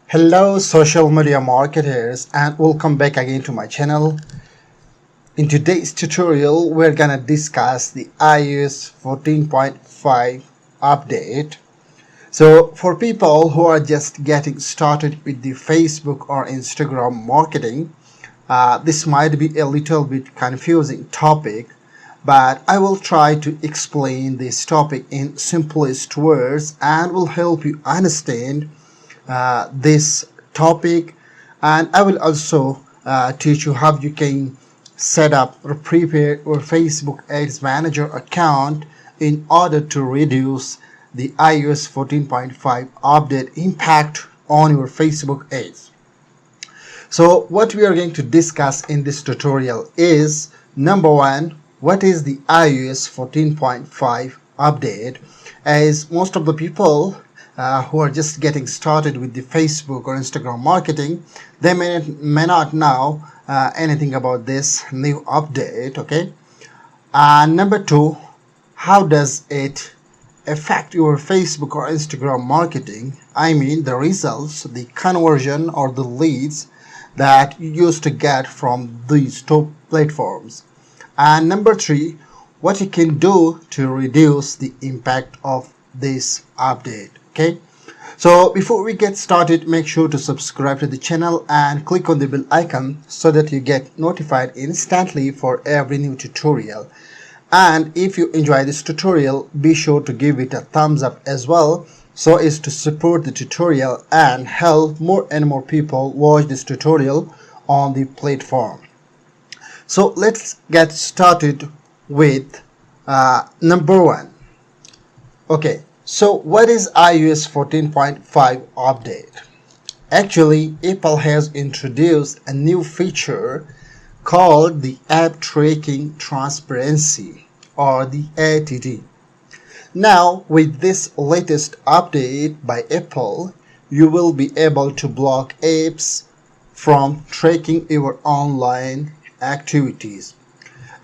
Hello social media marketers, and welcome back again to my channel. In today's tutorial we're gonna discuss the iOS 14.5 update. So for people who are just getting started with the Facebook or Instagram marketing, this might be a little bit confusing topic, but I will try to explain this topic in simplest words and will help you understand this topic, and I will also teach you how you can set up or prepare your Facebook Ads Manager account in order to reduce the iOS 14.5 update impact on your Facebook ads. So what we are going to discuss in this tutorial is, number one, what is the iOS 14.5 update, as most of the people who are just getting started with the Facebook or Instagram marketing, they may not know anything about this new update. Okay, number two, how does it affect your Facebook or Instagram marketing? I mean the results, the conversion or the leads that you used to get from these two platforms. And number three, what you can do to reduce the impact of this update. Okay, so before we get started, make sure to subscribe to the channel and click on the bell icon so that you get notified instantly for every new tutorial. And if you enjoy this tutorial, be sure to give it a thumbs up as well, so as to support the tutorial and help more and more people watch this tutorial on the platform. So let's get started with number one. Okay, so what is iOS 14.5 update? Actually, Apple has introduced a new feature called the App Tracking Transparency, or the ATT. Now, with this latest update by Apple, you will be able to block apps from tracking your online activities.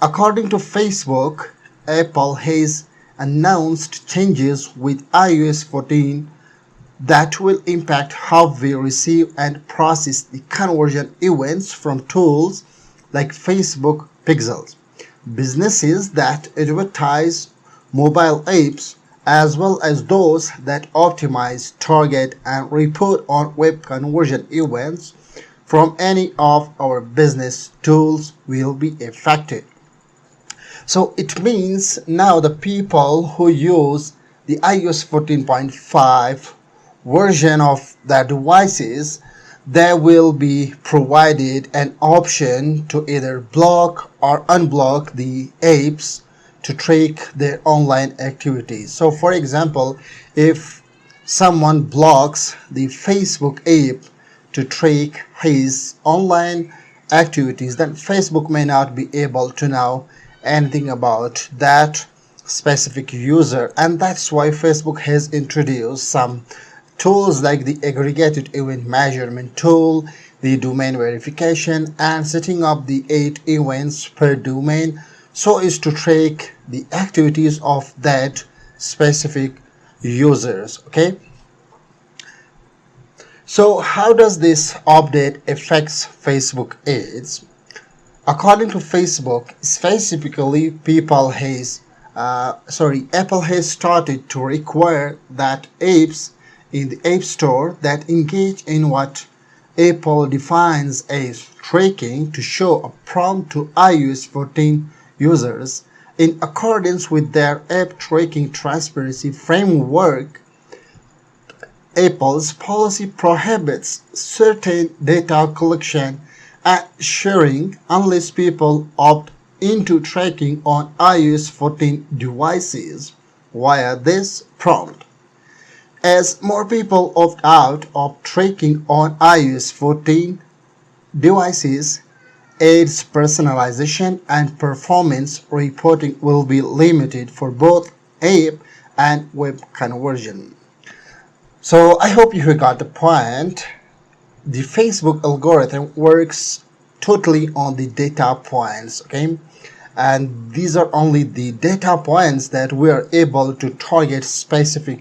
According to Facebook, Apple has announced changes with iOS 14 that will impact how we receive and process the conversion events from tools like Facebook Pixels. Businesses that advertise mobile apps, as well as those that optimize, target, and report on web conversion events from any of our business tools, will be affected. So it means now the people who use the iOS 14.5 version of their devices, they will be provided an option to either block or unblock the apps to track their online activities. So for example, if someone blocks the Facebook app to track his online activities, then Facebook may not be able to know anything about that specific user, and that's why Facebook has introduced some tools like the aggregated event measurement tool, the domain verification, and setting up the 8 events per domain so as to track the activities of that specific users. Okay, so how does this update affects Facebook ads? According to Facebook, specifically, Apple has started to require that apps in the App Store that engage in what Apple defines as tracking to show a prompt to iOS 14 users in accordance with their App Tracking Transparency framework. Apple's policy prohibits certain data collection and sharing unless people opt into tracking on iOS 14 devices via this prompt. As more people opt out of tracking on iOS 14 devices, ads personalization and performance reporting will be limited for both app and web conversion. So I hope you got the point. The Facebook algorithm works totally on the data points, okay, and these are only the data points that we are able to target specific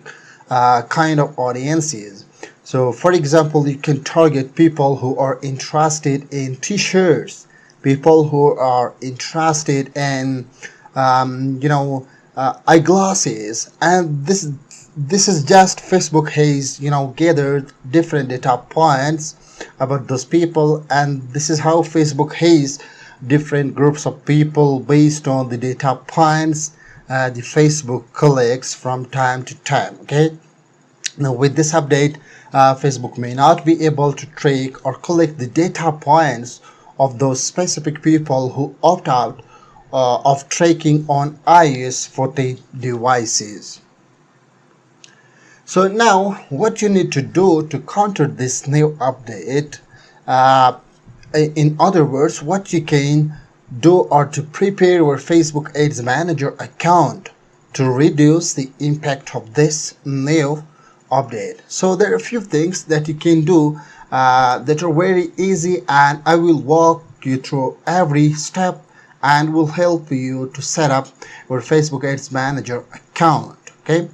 kind of audiences. So for example, you can target people who are interested in t-shirts, people who are interested in eyeglasses, and this is just Facebook has gathered different data points about those people, and this is how Facebook has different groups of people based on the data points the Facebook collects from time to time. Okay, now with this update, Facebook may not be able to track or collect the data points of those specific people who opt out of tracking on iOS 14 devices. So now what you need to do to counter this new update, in other words, what you can do or to prepare your Facebook Ads Manager account to reduce the impact of this new update. So there are a few things that you can do that are very easy, and I will walk you through every step and will help you to set up your Facebook Ads Manager account. Okay.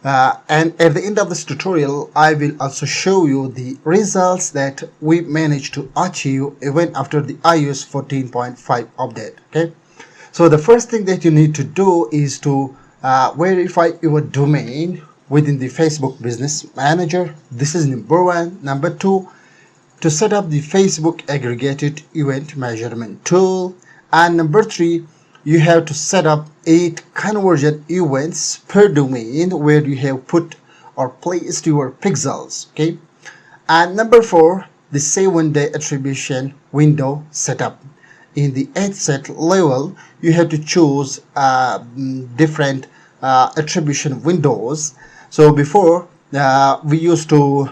And at the end of this tutorial, I will also show you the results that we managed to achieve even after the iOS 14.5 update. Okay, so the first thing that you need to do is to verify your domain within the Facebook Business Manager. This is number one. Number two, to set up the Facebook Aggregated Event Measurement tool. And number three, you have to set up 8 conversion events per domain where you have put or placed your pixels. Okay, and number 4, the 7-day attribution window setup. In the ad set level, you have to choose different attribution windows. So before we used to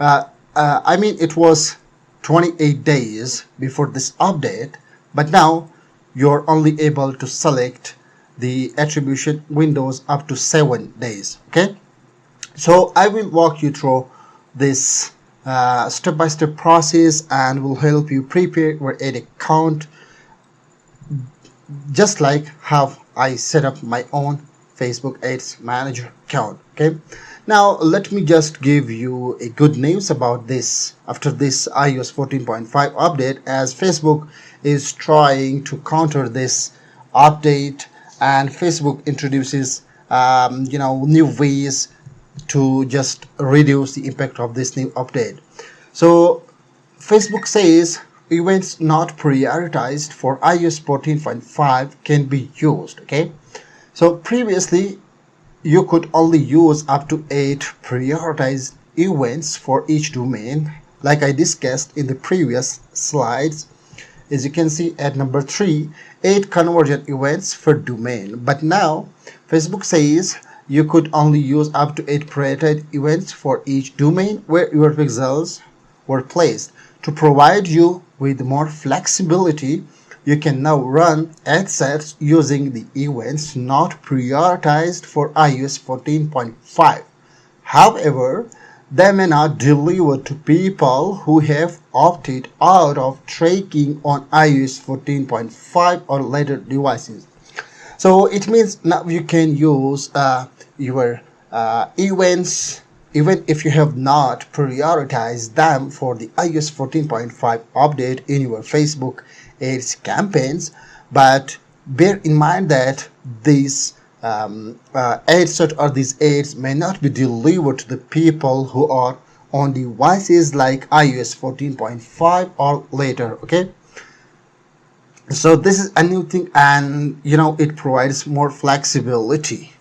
it was 28 days before this update, but now you're only able to select the attribution windows up to 7 days. Okay, so I will walk you through this step-by-step process and will help you prepare your ad account just like how I set up my own Facebook Ads Manager account. Okay, now let me just give you a good news about this. After this iOS 14.5 update, as Facebook is trying to counter this update, and Facebook introduces new ways to just reduce the impact of this new update. So Facebook says events not prioritized for iOS 14.5 can be used. Okay, so previously you could only use up to 8 prioritized events for each domain, like I discussed in the previous slides. As you can see at number 3, 8 conversion events per domain. But now Facebook says you could only use up to 8 prioritized events for each domain where your pixels were placed. To provide you with more flexibility, you can now run ad sets using the events not prioritized for iOS 14.5. However, they may not deliver to people who have opted out of tracking on iOS 14.5 or later devices. So it means now you can use your events even if you have not prioritized them for the iOS 14.5 update in your Facebook ads campaigns. But bear in mind that these ads or these ads may not be delivered to the people who are on devices like iOS 14.5 or later. Okay, so this is a new thing, and it provides more flexibility.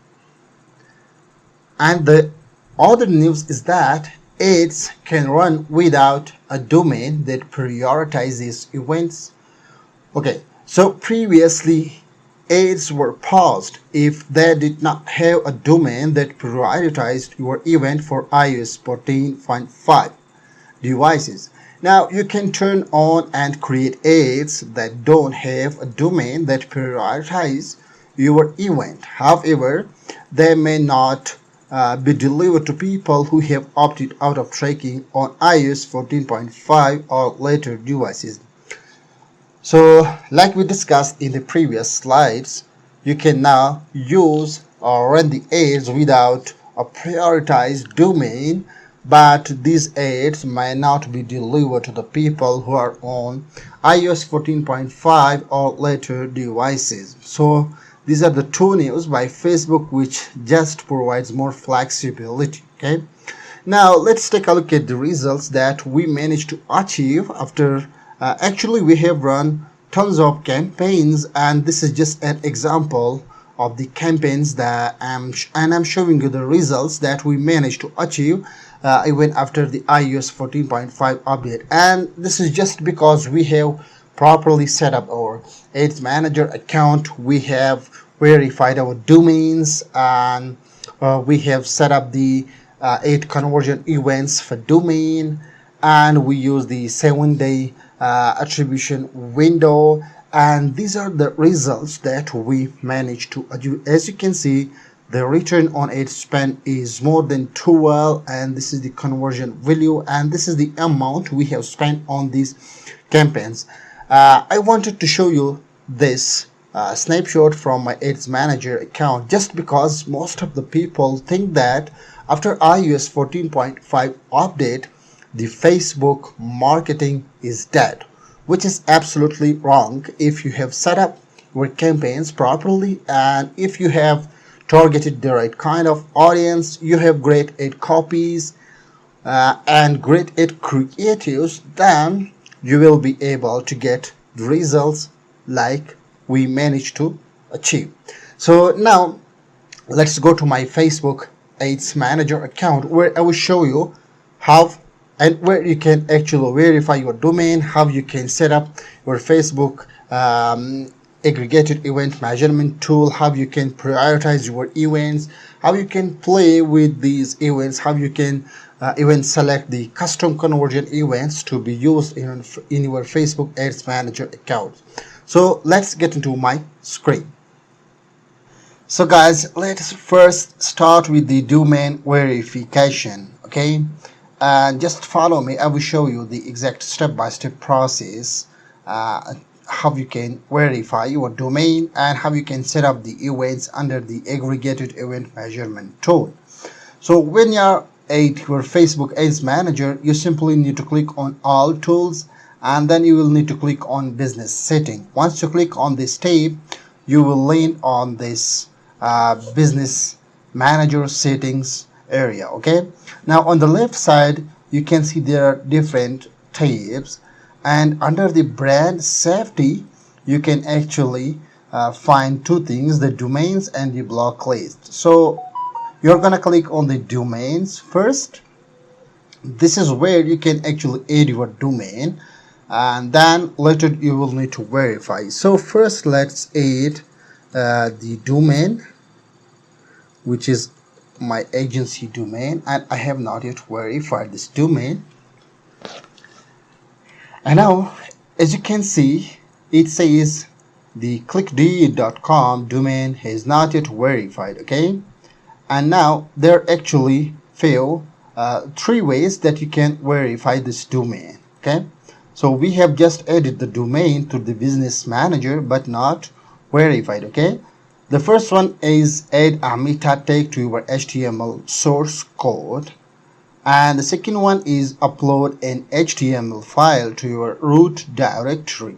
And the other news is that ads can run without a domain that prioritizes events. Okay, so previously ads were paused if they did not have a domain that prioritized your event for iOS 14.5 devices. Now you can turn on and create ads that don't have a domain that prioritizes your event. However, they may not be delivered to people who have opted out of tracking on iOS 14.5 or later devices. So like we discussed in the previous slides, you can now use or run the ads without a prioritized domain but these ads may not be delivered to the people who are on iOS 14.5 or later devices. So these are the two news by Facebook, which just provides more flexibility. Okay, now let's take a look at the results that we managed to achieve after actually we have run tons of campaigns, and this is just an example of the campaigns that I'm showing you the results that we managed to achieve even after the iOS 14.5 update. And this is just because we have properly set up our Ads Manager account, we have verified our domains, and we have set up the 8 conversion events for domain, and we use the 7-day attribution window, and these are the results that we managed to achieve. As you can see, the return on ad spend is more than 12, and this is the conversion value, and this is the amount we have spent on these campaigns. I wanted to show you this snapshot from my Ads Manager account just because most of the people think that after iOS 14.5 update, the Facebook marketing is dead, which is absolutely wrong. If you have set up your campaigns properly, and if you have targeted the right kind of audience, you have great ad copies and great ad creatives, then you will be able to get the results like we managed to achieve. So now let's go to my Facebook Ads Manager account, where I will show you how and where you can actually verify your domain, how you can set up your Facebook aggregated event measurement tool, how you can prioritize your events, how you can play with these events, how you can even select the custom conversion events to be used in your Facebook Ads Manager account. So let's get into my screen. So guys, let's first start with the domain verification. Okay, and just follow me. I will show you the exact step-by-step process, how you can verify your domain and how you can set up the events under the aggregated event measurement tool. So when you're at your Facebook Ads Manager, you simply need to click on all tools, and then you will need to click on business setting. Once you click on this tab, you will land on this business manager settings area. Okay, now on the left side you can see there are different tabs, and under the brand safety you can actually find two things: the domains and the block list. So you're gonna click on the domains first. This is where you can actually add your domain, and then later you will need to verify. So first let's add the domain, which is my agency domain, and I have not yet verified this domain. And now as you can see, it says the clickd.com domain has not yet verified. Okay, and now there are actually three ways that you can verify this domain. Okay, so we have just added the domain to the business manager but not verified. Okay, the first one is add a meta tag to your HTML source code, and the second one is upload an HTML file to your root directory,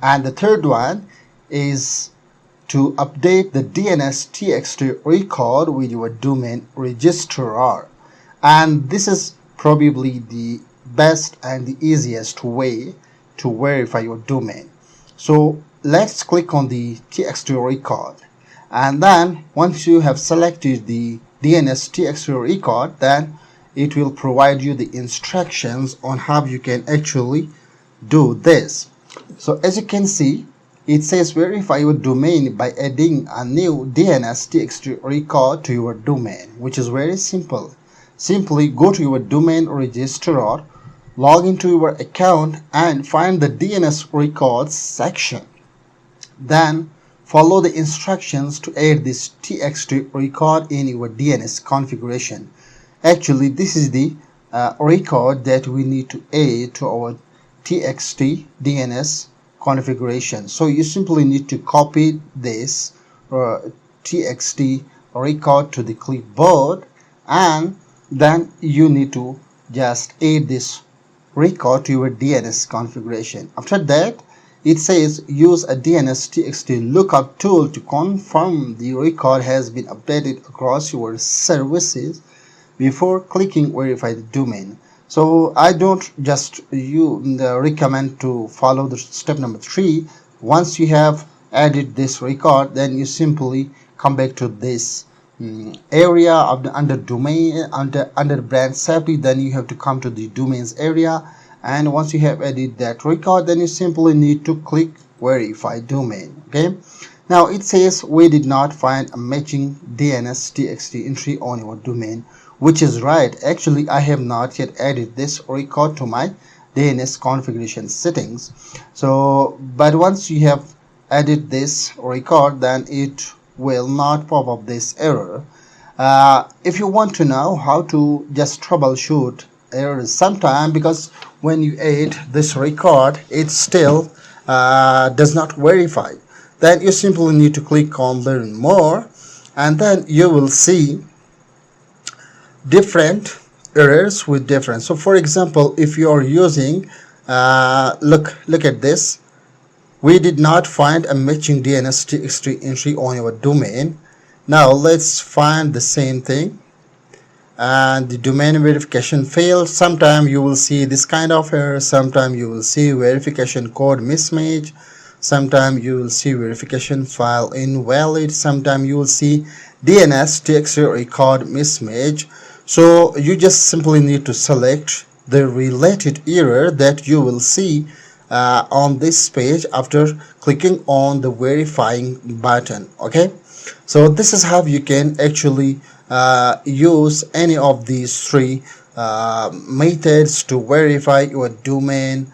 and the third one is to update the DNS-TXT record with your domain registrar. And this is probably the best and the easiest way to verify your domain. So let's click on the TXT record, and then once you have selected the DNS-TXT record, then it will provide you the instructions on how you can actually do this. So as you can see, it says verify your domain by adding a new DNS-TXT record to your domain, which is very simple. Simply go to your domain registrar, log into your account, and find the DNS records section. Then follow the instructions to add this TXT record in your DNS configuration. Actually, this is the record that we need to add to our TXT DNS configuration. So you simply need to copy this TXT record to the clipboard, and then you need to just add this record to your DNS configuration. After that, it says use a DNS.txt lookup tool to confirm the record has been updated across your services before clicking verify the domain. So I don't just recommend to follow the step number 3. Once you have added this record, then you simply come back to this area of the under domain, under brand safety. Then you have to come to the domains area, and once you have added that record, then you simply need to click verify domain. Okay, now it says we did not find a matching DNS.txt entry on your domain, which is right. Actually, I have not yet added this record to my DNS configuration settings. So but once you have added this record, then it will not pop up this error. If you want to know how to just troubleshoot errors sometime, because when you add this record it still does not verify, then you simply need to click on learn more, and then you will see different errors with different. So for example, if you are using look at this, we did not find a matching DNS.txt entry on your domain. Now let's find the same thing, and the domain verification failed. Sometime you will see this kind of error, sometime you will see verification code mismatch, sometime you will see verification file invalid, sometime you will see DNS.txt record mismatch. So you just simply need to select the related error that you will see on this page after clicking on the verifying button. Okay, so this is how you can actually use any of these 3 methods to verify your domain.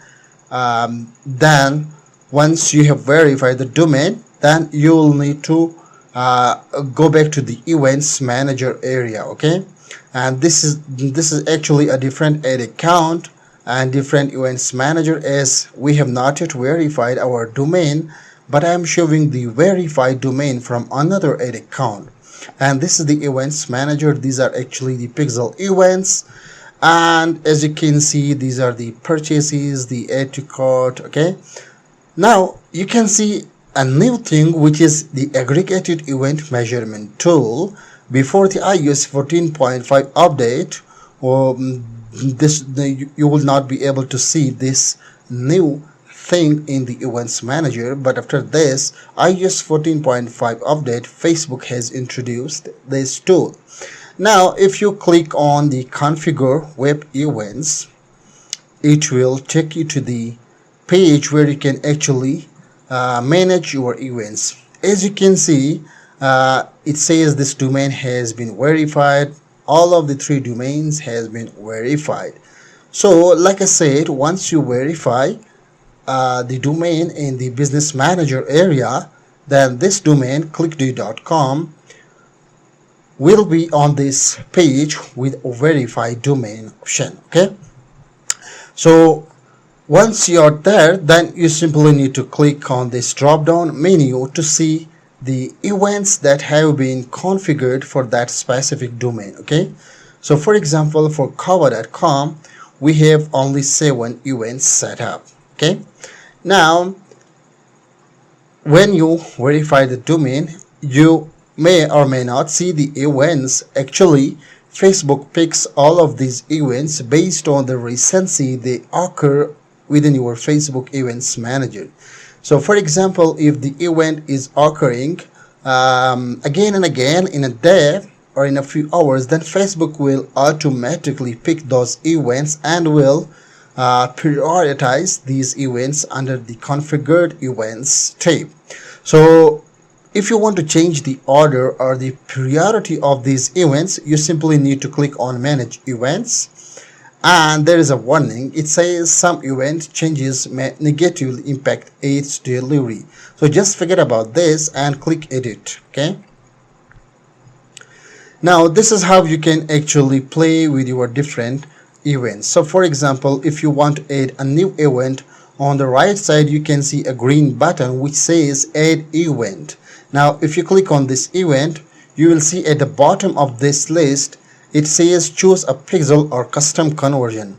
Then once you have verified the domain, then you will need to go back to the events manager area. Okay, and this is actually a different ad account and different events manager, as we have not yet verified our domain, but I am showing the verified domain from another ad account, and this is the events manager. These are actually the pixel events, and as you can see, these are the purchases, the add to cart. Okay, now you can see a new thing, which is the aggregated event measurement tool. Before the iOS 14.5 update, you will not be able to see this new thing in the events manager, but after this iOS 14.5 update, Facebook has introduced this tool. Now if you click on the configure web events, it will take you to the page where you can actually manage your events. As you can see, it says this domain has been verified. All of the 3 domains has been verified. So like I said, once you verify the domain in the business manager area, then this domain clickdo.com will be on this page with a verified domain option. Okay, so once you're there, then you simply need to click on this drop down menu to see the events that have been configured for that specific domain. Okay, so for example, for cover.com we have only 7 events set up. Okay, now when you verify the domain, you may or may not see the events. Actually, Facebook picks all of these events based on the recency they occur within your Facebook events manager. So for example, if the event is occurring again and again in a day or in a few hours, then Facebook will automatically pick those events and will prioritize these events under the configured events tab. So if you want to change the order or the priority of these events, you simply need to click on manage events, and there is a warning. It says some event changes may negatively impact its delivery. So just forget about this and click edit. Okay, now this is how you can actually play with your different events. So for example, if you want to add a new event, on the right side you can see a green button which says add event. Now if you click on this event, you will see at the bottom of this list it says choose a pixel or custom conversion.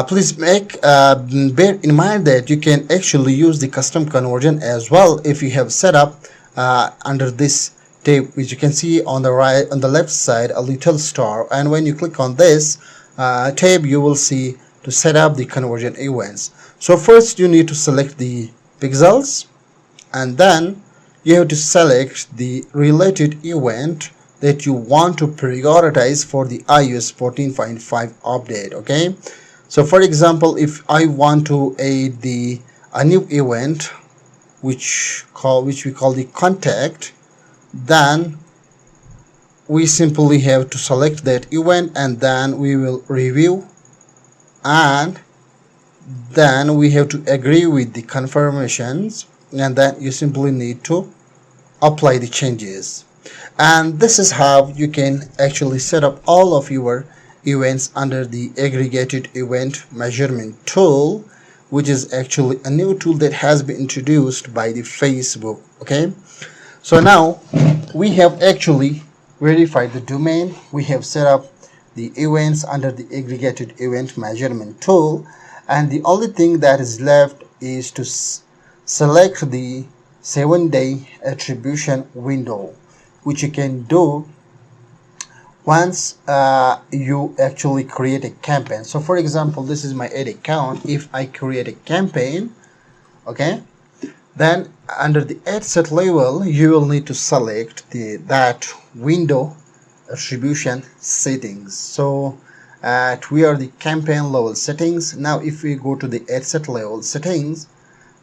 Please bear in mind that you can actually use the custom conversion as well if you have set up under this tab, which you can see on the left side a little star, and when you click on this tab you will see to set up the conversion events. So first you need to select the pixels, and then you have to select the related event that you want to prioritize for the iOS 14.5 update. Okay, so for example, if I want to add a new event which we call the contact, then we simply have to select that event, and then we will review, and then we have to agree with the confirmations, and then you simply need to apply the changes. And this is how you can actually set up all of your events under the aggregated event measurement tool, which is actually a new tool that has been introduced by the Facebook. Okay, so now we have actually verified the domain, we have set up the events under the aggregated event measurement tool, and the only thing that is left is to select the 7-day attribution window, which you can do once you actually create a campaign. So for example, this is my ad account. If I create a campaign, okay, then under the ad set level you will need to select that window attribution settings. So we are the campaign level settings. Now if we go to the ad set level settings,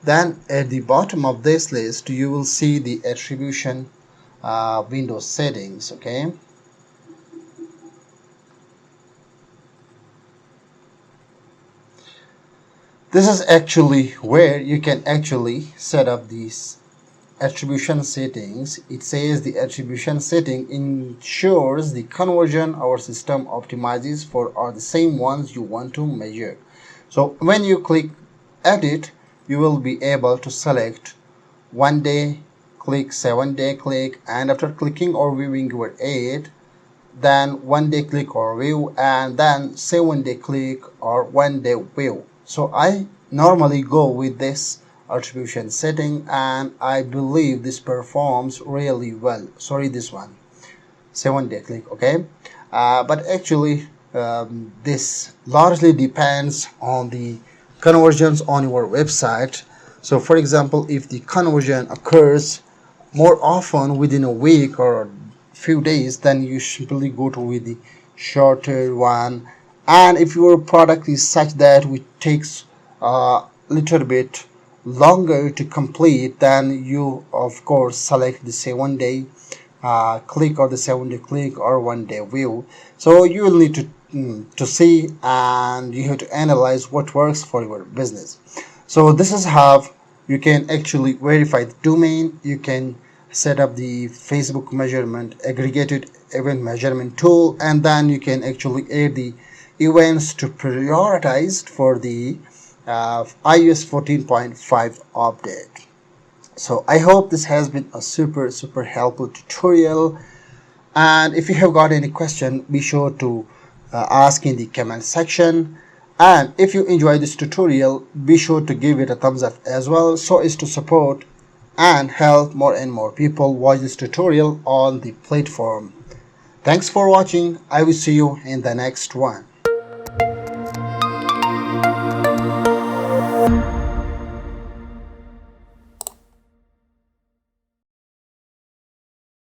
then at the bottom of this list you will see the attribution window settings. Okay, this is actually where you can actually set up these attribution settings. It says the attribution setting ensures the conversion our system optimizes for are the same ones you want to measure. So when you click edit, you will be able to select 1 day click, 7-day click, and after clicking or viewing your ad, then 1 day click or view, and then 7-day click or 1 day view. So I normally go with this attribution setting, and I believe this performs really well. Sorry, this one, 7-day click. Okay, but actually this largely depends on the conversions on your website. So for example, if the conversion occurs more often within a week or a few days, then you simply go to with the shorter one. And if your product is such that it takes a little bit longer to complete, then you of course select the 7-day click or the 7-day click or 1-day view. So you will need to see, and you have to analyze what works for your business. So this is how you can actually verify the domain. You can set up the Facebook measurement aggregated event measurement tool, and then you can actually add the events to prioritize for the iOS 14.5 update. So I hope this has been a super helpful tutorial, and if you have got any question, be sure to ask in the comment section. And if you enjoy this tutorial, be sure to give it a thumbs up as well, so as to support and help more and more people watch this tutorial on the platform. Thanks for watching. I will see you in the next one.